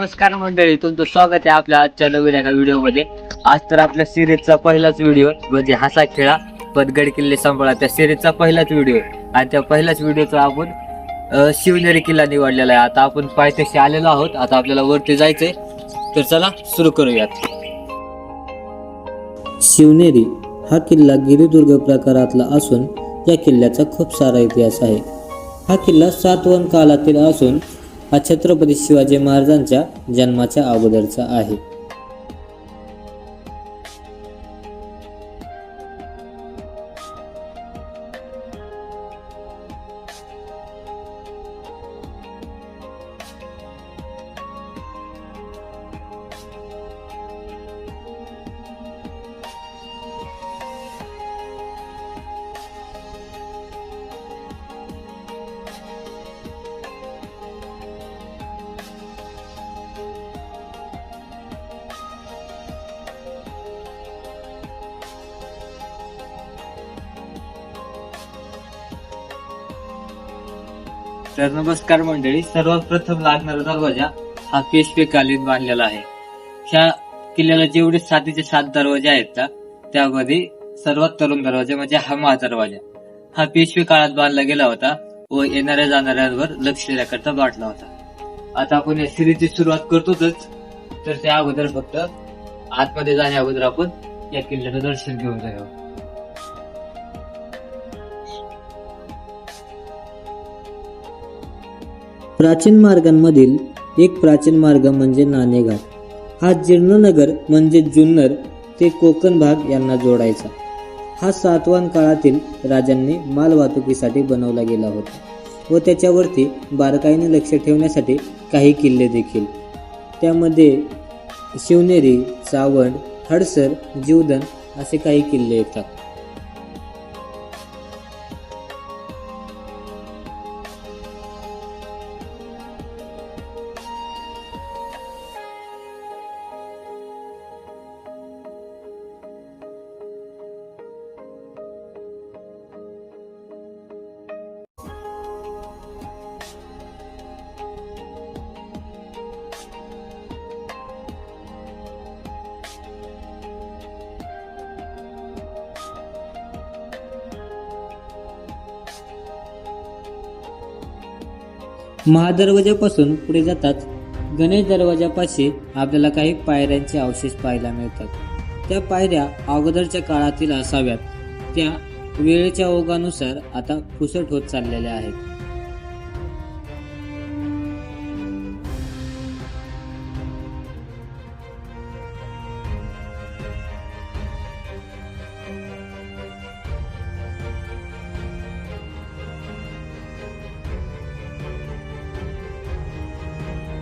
नमस्कार मंडळी, तुमचं स्वागत आहे आपल्या आजच्या नवीन एका व्हिडिओमध्ये. आज तर आपल्या सिरीजचा पहिलाच व्हिडिओ म्हणजे हसा खेळा पण गड किल्ले सांभाळा, त्या सिरीजचा पहिलाच व्हिडिओ. आणि त्या पहिल्याच व्हिडिओचा आपण शिवनेरी किल्ला निवडलेला आहे. आता आपण पायथ्याशी आलेलो आहोत, आता आपल्याला वरती जायचंय, तर चला सुरू करूयात. शिवनेरी हा किल्ला गिरिदुर्ग प्रकारातला असून या किल्ल्याचा खूप सारा इतिहास आहे. हा किल्ला सातवाहन काळातील असून हा छत्रपती शिवाजी महाराजांच्या जन्माच्या अगोदरचा आहे. तर नमस्कार मंडळी, सर्वात प्रथम लागणारा दरवाजा हा पेशवेकालीन बांधलेला आहे. ह्या किल्ल्याला जेवढे 7 दरवाजे आहेत ना, त्यामध्ये सर्वात तरुण दरवाजा म्हणजे हा महादरवाजा. हा पेशवे काळात बांधला गेला होता व येणाऱ्या जाणाऱ्यांवर लक्ष देण्याकरता बांधला होता. आता आपण या सिरीजची सुरुवात करतोच, तर त्या अगोदर फक्त आतमध्ये जाण्या अगोदर आपण या किल्ल्याचं दर्शन घेऊन जाऊ. प्राचीन मार्गांमधील एक प्राचीन मार्ग म्हणजे नाणेघाट. हा जीर्णनगर म्हणजे जुन्नर ते कोकण भाग यांना जोडायचा. हा सातवाहन काळातील राजांनी माल वाहतुकीसाठी बनवला गेला होता व त्याच्यावरती बारकाईने लक्ष ठेवण्यासाठी काही किल्ले देखील. त्यामध्ये शिवनेरी, चावंड, हडसर, जीवधन असे काही किल्ले येतात. महादरवाजापासून पुढे जाताच गणेश दरवाजापाशी आपल्याला काही पायऱ्यांचे अवशेष पाहायला मिळतात. त्या पायऱ्या अगोदरच्या काळातील असाव्यात, त्या वेळेच्या ओघानुसार आता पुसट होत चाललेल्या आहेत.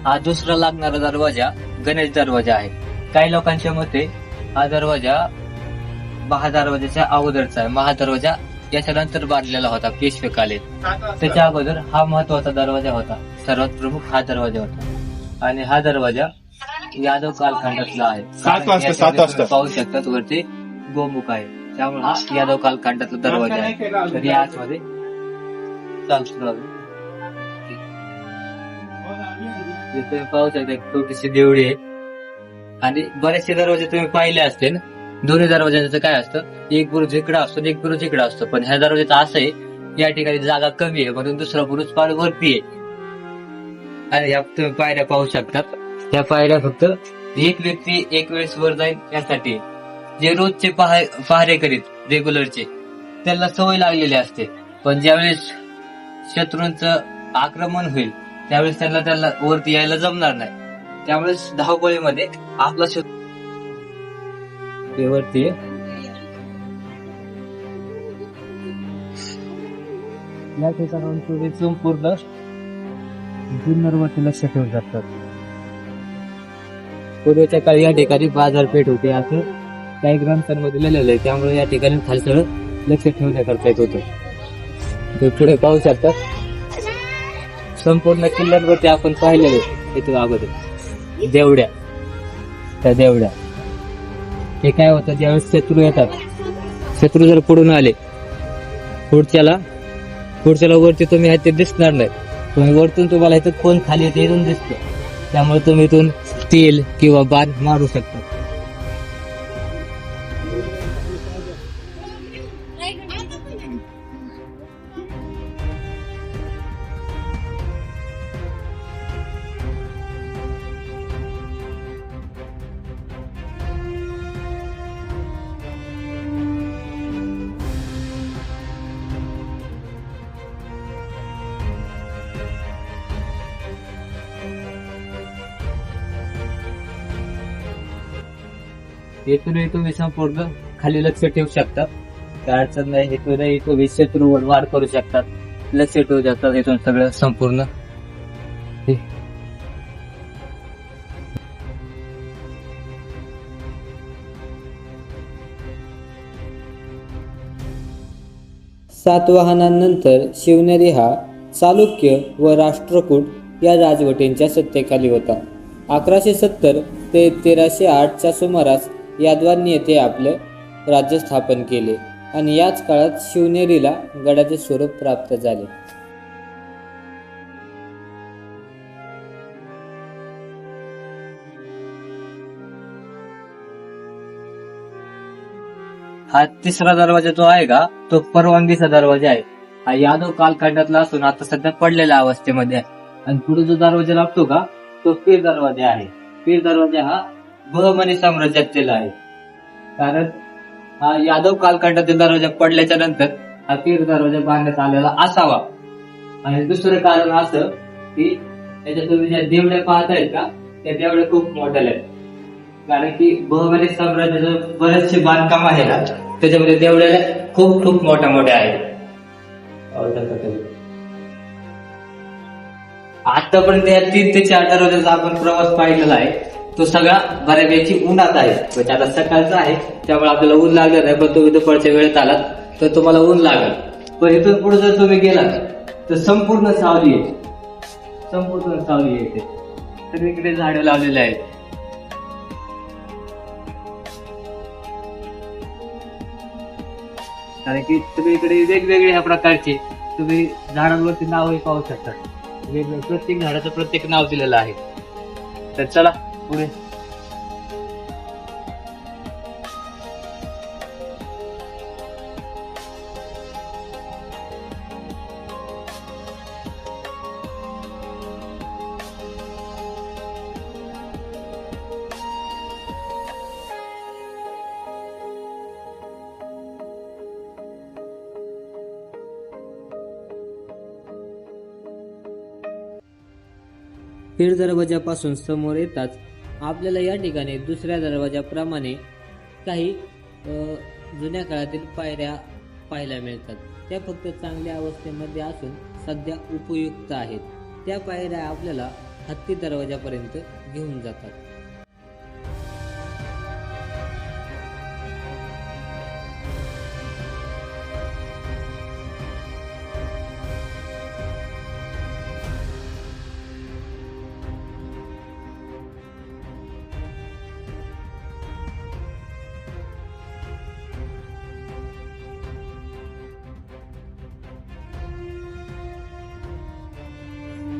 हा दुसरा लागणारा दरवाजा गणेश दरवाजा आहे. काही लोकांच्या मते हा दरवाजा महादरवाजाच्या अगोदरचा आहे. महादरवाजा याच्यानंतर बांधलेला होता पेशवेकालीन. त्याच्या अगोदर हा महत्वाचा दरवाजा होता, सर्वात प्रमुख हा दरवाजा होता. आणि हा दरवाजा यादव कालखंडातला आहे. याच्यामध्ये पाहू शकतात वरती गोमुख आहे, त्यामुळे हा यादव कालखंडातला दरवाजा आहे. तर या आतमध्ये तुम्ही पाहू शकता एक छोटीशी देवळी आहे. आणि बरेचसे दरवाजे तुम्ही पाहिले असतील, दोन्ही दरवाजाचं काय असतं, एक बुरुज इकडं असतो एक बुरुज इकडं असतो. पण ह्या दरवाजाचं असं आहे, या ठिकाणी जागा कमी आहे म्हणून दुसरा बुरुज फार वरती आहे. आणि ह्या तुम्ही पायऱ्या पाहू शकतात, ह्या पायऱ्या फक्त एक व्यक्ती एक वेळेस वर जाईल यासाठी. जे रोजचे पहारे करीत रेग्युलरचे त्यांना सवय लागलेली असते, पण ज्यावेळेस शत्रूंचं आक्रमण होईल त्यावेळेस त्यांना वरती यायला जमणार नाही. त्यामुळे धावपळीमध्ये आपला वरती या ठिकाणाहून संपूर्ण जुन्नरवरती लक्ष ठेवून जातात. पूर्वीच्या काळी या ठिकाणी बाजारपेठ होते असं काही ग्रंथांमध्ये लिहिलेलं आहे, त्यामुळे या ठिकाणी खालसळ लक्ष ठेवण्याकरता येत होतं. ते पुढे पाहू शकतात संपूर्ण किल्ल्यांवरती आपण पाहिलेले इथं अगोदर देवड्या. त्या देवड्या हे काय होतं, ज्यावेळेस शत्रू येतात, शत्रू जर पुढून आले पुढच्याला वरती तुम्ही आहे ते दिसणार नाही. तुम्ही वरतून तुम्हाला इथं कोण खाली येते इथून दिसतं, त्यामुळे तुम्ही इथून तेल किंवा बाण मारू शकता. इथूनही तुम्ही संपूर्ण खाली लक्ष ठेवू शकता, काय अडचण नाही. इथूनही तुम्ही शत्रूवर वार करू शकतात, लक्ष ठेवू शकतात इथून सगळं संपूर्ण. सातवाहनानंतर शिवनेरी हा चालुक्य व राष्ट्रकूट या राजवटींच्या सत्तेखाली होता. 1170 ते 1308च्या सुमारास यादवांनी येथे आपले राज्य स्थापन केले आणि याच काळात शिवनेरीला गडाचे स्वरूप प्राप्त झाले. हा तिसरा दरवाजा जो आहे का, तो परवानगीचा दरवाजा आहे. हा यादव कालखंडातला असून आता सध्या पडलेल्या अवस्थेमध्ये आहे. आणि पुढे जो दरवाजा लागतो का, तो पीर दरवाजा आहे. पीर दरवाजा हा बहमनी साम्राज्यातील आहे, कारण हा यादव कालखंडातील दरवाजा पडल्याच्या नंतर हा पीर दरवाजा बांधण्यात आलेला असावा. आणि दुसरं कारण असं की त्याच्या तुम्ही ज्या देवड्या पाहतायत का, त्या देवड्या खूप मोठ्या आहेत, कारण की बहमनी साम्राज्याचं बरेचसे बांधकाम आहे ना, त्याच्यामध्ये देवड्या खूप खूप मोठ्या मोठ्या आहेत. आतापर्यंत या 3 ते 4 दरवाजाचा आपण प्रवास पाहिलेला आहे, तो सगळा बऱ्यापैकी उन्हात आहे. म्हणजे आता सकाळचा आहे त्यामुळे आपल्याला ऊन लागलं नाही, पण तुम्ही दुपारच्या वेळेत आलात तर तुम्हाला ऊन लागेल. पण इथून पुढे जर तुम्ही गेलात तर संपूर्ण सावली आहे, संपूर्ण सावली आहे. सगळीकडे झाडं लावलेली आहेत. कारण की सगळीकडे वेगवेगळ्या प्रकारचे तुम्ही झाडांवरती नावही पाहू शकता. प्रत्येक झाडाचं प्रत्येक नाव दिलेलं आहे. तर चला पुढे. पीर दरवाजापासून समोर येताच आपल्याला या ठिकाणी दुसऱ्या दरवाजाप्रमाणे काही जुन्या काळातील पायऱ्या पाहायला मिळतात. त्या फक्त चांगल्या अवस्थेमध्ये असून सध्या उपयुक्त आहेत. त्या पायऱ्या आपल्याला हत्ती दरवाजापर्यंत घेऊन जातात.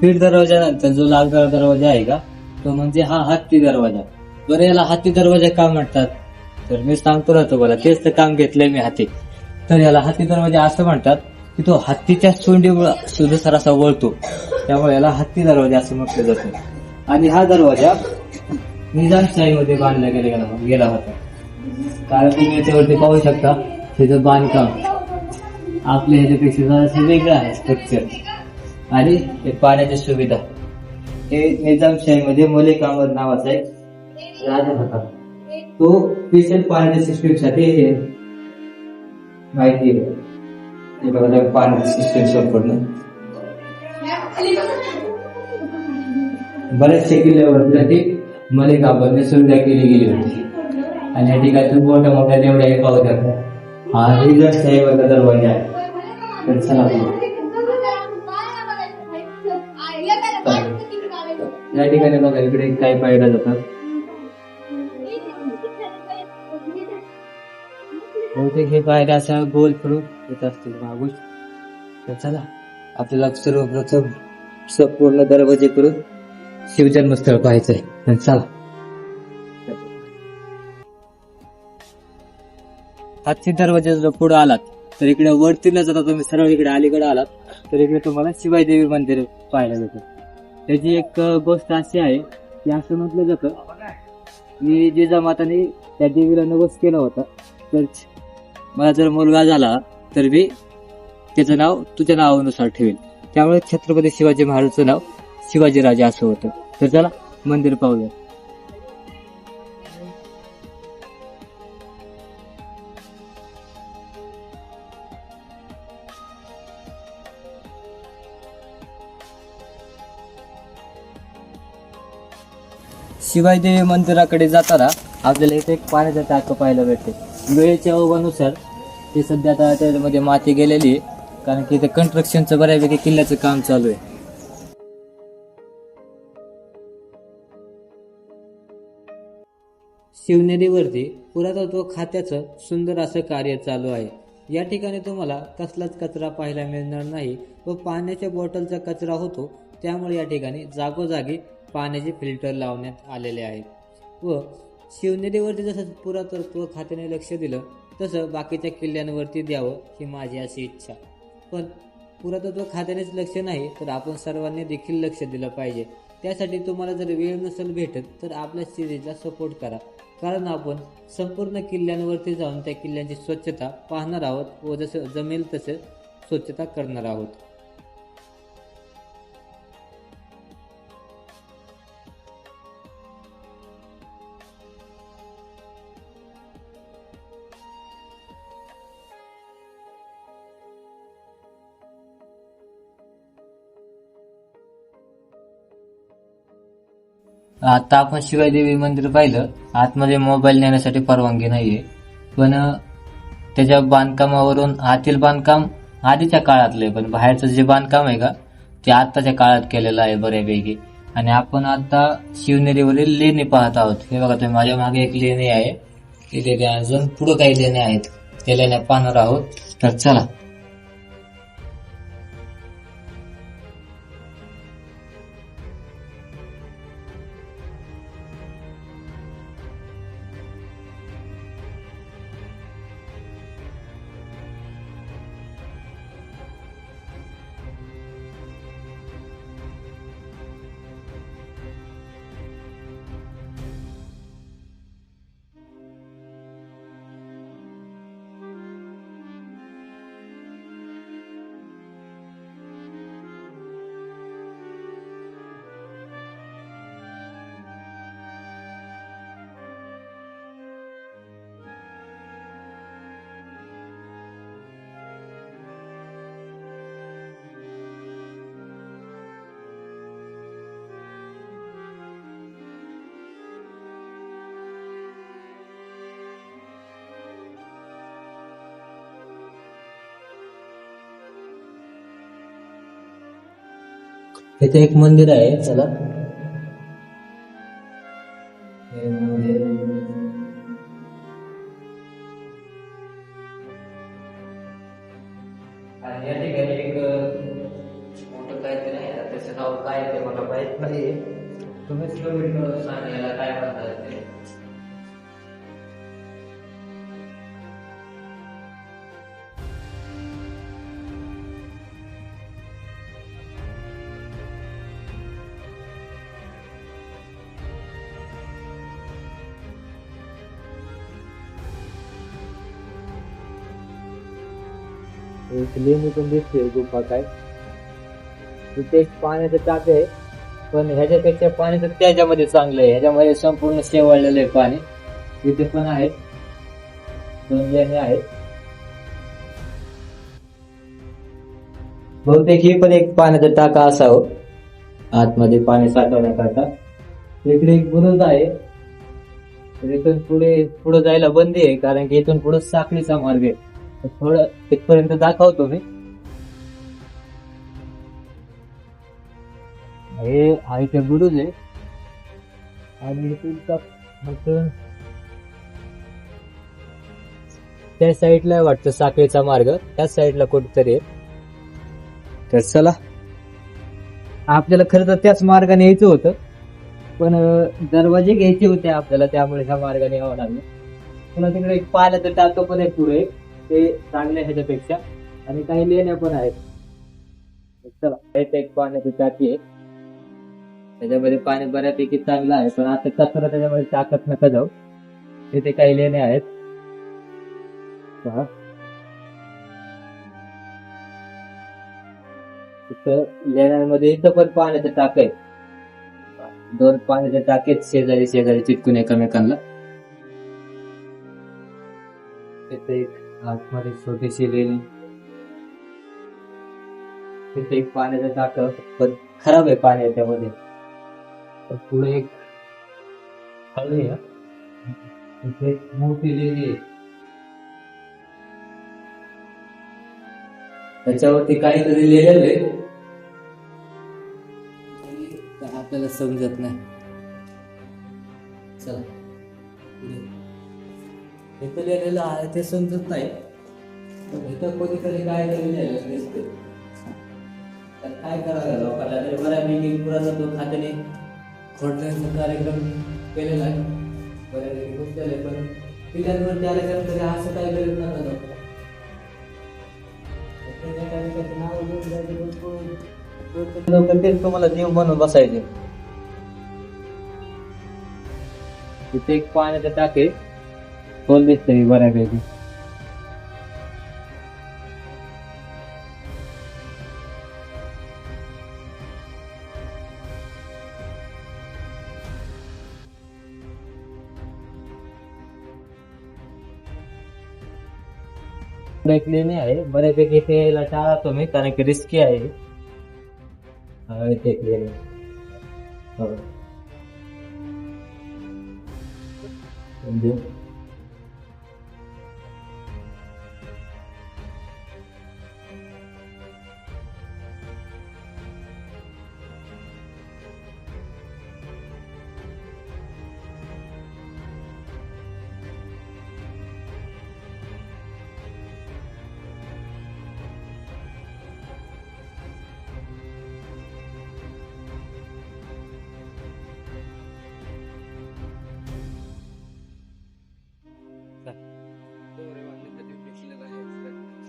पीर दरवाजानंतर जो लागणारा दरवाजा आहे का, तो म्हणजे हा हत्ती दरवाजा. बरं, याला हत्ती दरवाजा का म्हणतात, तर मी सांगतो ना तुम्हाला, तेच तर काम घेतलंय मी हाती. तर याला हत्ती दरवाजा असं म्हणतात की तो हत्तीच्या सोंडीनुसार असा वळतो, त्यामुळे याला हत्ती दरवाजा असं म्हटलं जातं. आणि हा दरवाजा निजामशाहीमध्ये बांधला गेला होता. कारण तुम्ही याच्यावरती पाहू शकता, त्याचं बांधकाम आपल्या ह्याच्यापेक्षा जरासं वेगळं आहे स्ट्रक्चर. आणि हे पाण्याची सुविधा, हे निजामशाहीमध्ये मलिक अहमद नावाचा एक राजा होता, तो स्पेशल पाण्याच्या सिस्टीमसाठी माहिती आहे. हे बघा पाण्याची सिस्टीम संपूर्ण बऱ्याचशा किल्ल्यावरती मलिक अहमदने सुविधा केली गेली होती. आणि या ठिकाणी मोठ्या मोठ्या देवड्या पाहू शकता. हा निजामशाहीचा दरवाजा आहे. तर चला या ठिकाणी बघा, इकडे काय पाहिलं जातात. बहुतेक हे पायऱ्या अशा गोल फिरून येत असतील मागून. तर चला आपल्याला सर्वप्रथम संपूर्ण दरवाजे करून शिवजन्मस्थळ पाहायचंय. तर चला. हातची दरवाजा जर पुढे आलात तर इकडे वरतीला जाता तुम्ही सरळ इकडे अलीकडे आलात तर इकडे तुम्हाला शिवाई देवी मंदिर पाहायला भेटेल. त्याची एक गोष्ट अशी आहे की असं म्हटलं जातं की जिजामाताने त्या देवीला नवस केला होता, तर मला जर मुलगा झाला तर मी त्याचं नाव तुझ्या नावानुसार ठेवेल. त्यामुळे छत्रपती शिवाजी महाराजांचं नाव शिवाजीराजे असं होतं. तर चला मंदिर पाहूया. शिवाई देवी मंदिराकडे जाताना आपल्याला इथे एक पाण्याचं टाकं पाहायला भेटते. वेळेच्या अवघानुसार ते सध्या आता त्याच्यामध्ये माती गेलेली आहे, कारण की इथे कन्स्ट्रक्शनचं बऱ्यापैकी किल्ल्याचं काम चालू आहे. शिवनेरीवरती पुरातत्व खात्याचं सुंदर असं कार्य चालू आहे. या ठिकाणी तुम्हाला कसलाच कचरा पाहायला मिळणार नाही व पाण्याच्या बॉटलचा कचरा होतो, त्यामुळे या ठिकाणी जागोजागी पाण्याचे फिल्टर लावण्यात आलेले आहेत. व शिवनेरीवरती जसं पुरातत्व खात्याने लक्ष दिलं तसं बाकीच्या किल्ल्यांवरती द्यावं ही माझी अशी इच्छा. पण पुरातत्व खात्यानेच लक्ष नाही तर आपण सर्वांनी देखील लक्ष दिलं पाहिजे. त्यासाठी तुम्हाला जर वेळ नसेल भेटत तर आपल्या सिरीजला सपोर्ट करा, कारण आपण संपूर्ण किल्ल्यांवरती जाऊन त्या किल्ल्यांची स्वच्छता पाहणार आहोत व जसं जमेल तसं स्वच्छता करणार आहोत. आता आपण शिवाई देवी मंदिर पाहिलं. आतमध्ये मोबाईल नेण्यासाठी परवानगी नाहीये, पण त्याच्या बांधकामावरून आतील बांधकाम आधीच्या काळातले, पण बाहेरचं जे बांधकाम आहे का ते आताच्या काळात केलेलं आहे बऱ्यापैकी. आणि आपण आता शिवनेरीवरील लेणी पाहत आहोत. हे बघा तुम्ही, माझ्या मागे एक लेणी आहे, तिथे अजून पुढे काही लेण्या आहेत, त्या लेण्या पाहणार आहोत. तर चला. इथे एक मंदिर आहे, चला. हे मंदिर आणि या ठिकाणी एक मोठं काहीतरी आहे, त्याचं नाव काय ते मला माहित नाही. तुम्हीच कमेंट करून सांगा याला काय म्हणतात ते. एक लेणी पण दिसते, गुफा काय. तिथे एक पाण्याचं टाक आहे, पण ह्याच्यापेक्षा पाण्याचं त्याच्यामध्ये चांगलं आहे. ह्याच्यामध्ये संपूर्ण शेवाळलेलं आहे पाणी. तिथे पण आहे, 2 लेण्या आहेत. बहुतेक ही पण एक पाण्याचा टाका असावं, आतमध्ये पाणी साठवण्याकरता. इकडे एक बुरुज आहे, तर इथून पुढे जायला बंदी आहे, कारण की इथून पुढे साखळीचा मार्ग आहे. थोडं तिथपर्यंत दाखवतो मी. हे आहे ते बुरुज आहे आणि इथून त्या साईडला वाटतं साखळीचा मार्ग, त्या साईडला कुठेतरी आहे. तर चला, आपल्याला खरं तर त्याच मार्गाने यायचं होतं, पण दरवाजे घ्यायचे होते आपल्याला, त्यामुळे ह्या मार्गाने यावं लागलं. पुन्हा तिकडे एक पाण्याचं टाकं पण आहे पुढे, ते चांगले ह्याच्यापेक्षा, आणि काही लेण्या पण आहेत. चला, इथे एक पाण्याची टाकी आहे, त्याच्यामध्ये पाणी बऱ्यापैकी चांगलं आहे, पण आता कचरा त्याच्यामध्ये टाकत नका जाऊ. तिथे काही लेण्या आहेत पहा. तिथं लेण्यांमध्ये इथं पण पाण्याचं टाक आहे. 2 पाण्याचे टाकेत शेजारी शेजारी चिटकून एकमेकांना. तिथे एक आतमध्ये छोटीशी लेणी, तिथे एक पाण्याचं टाक, पण खराब आहे पाणी याच्यामध्ये. पुढे एक खाली आहे, तिथे एक मोठी लेणी आहे, त्याच्यावरती काहीतरी लिहिलेलं आहे, आपल्याला समजत नाही. चला, इथं लिहिलेलं आहे ते समजत नाही, इथं कोणीतरी काय लिहिलेलं दिसते. तर काय करावं लोकांना, तरी बऱ्यापैकी पुरातत्व खात्याने खोडण्याचा कार्यक्रम केलेला आहे, बऱ्यापैकी घुसलेले, पण पिल्यांवरती आल्यानंतर असं काय करीत नका लोक. तेच तुम्हाला देव म्हणून बसायचे. तिथे एक पाण्याचं टाके खोल दिसतंय बऱ्यापैकी. एक लेणी आहे, बऱ्यापैकी इथे यायला टाळा तुम्ही, कारण की रिस्की आहे. इथे एक लेणी, हो. म्हणजे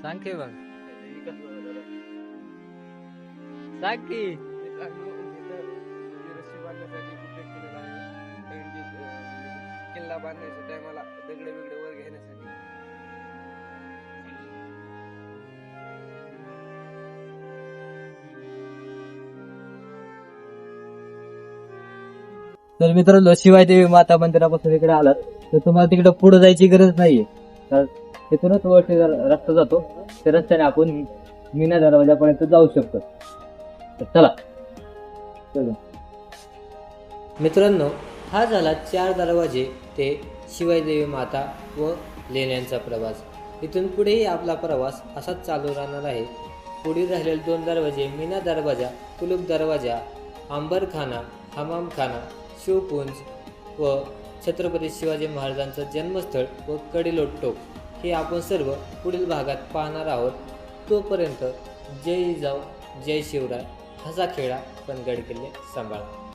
सांग की बघ, सांग की. किल्ला बांधायच्या टायमाला दगडे वेगळे वर घेण्यासाठी. तर मित्रांनो, शिवाय देवी माता मंदिरापासून इकडे आलात तर तुम्हाला तिकडे पुढे जायची गरज नाहीये, तर तिथूनच वरती रस्ता जातो, त्या रस्त्याने आपण मीना दरवाजापर्यंत जाऊ शकतो. तर चला. मित्रांनो, हा झाला 4 दरवाजे ते शिवाईदेवी माता व लेण्यांचा प्रवास. इथून पुढेही आपला प्रवास असाच चालू राहणार आहे. पुढील राहिलेले 2 दरवाजे मीना दरवाजा, कुलूप दरवाजा, अंबरखाना, हमामखाना, शिवपुंज व छत्रपती शिवाजी महाराजांचं जन्मस्थळ व कडेलोट टोक हे आपण सर्व पुढील भागात पाहणार आहोत. तोपर्यंत जय जिजाऊ, जय शिवराय, हसा खेळा पण गड किल्ले सांभाळा.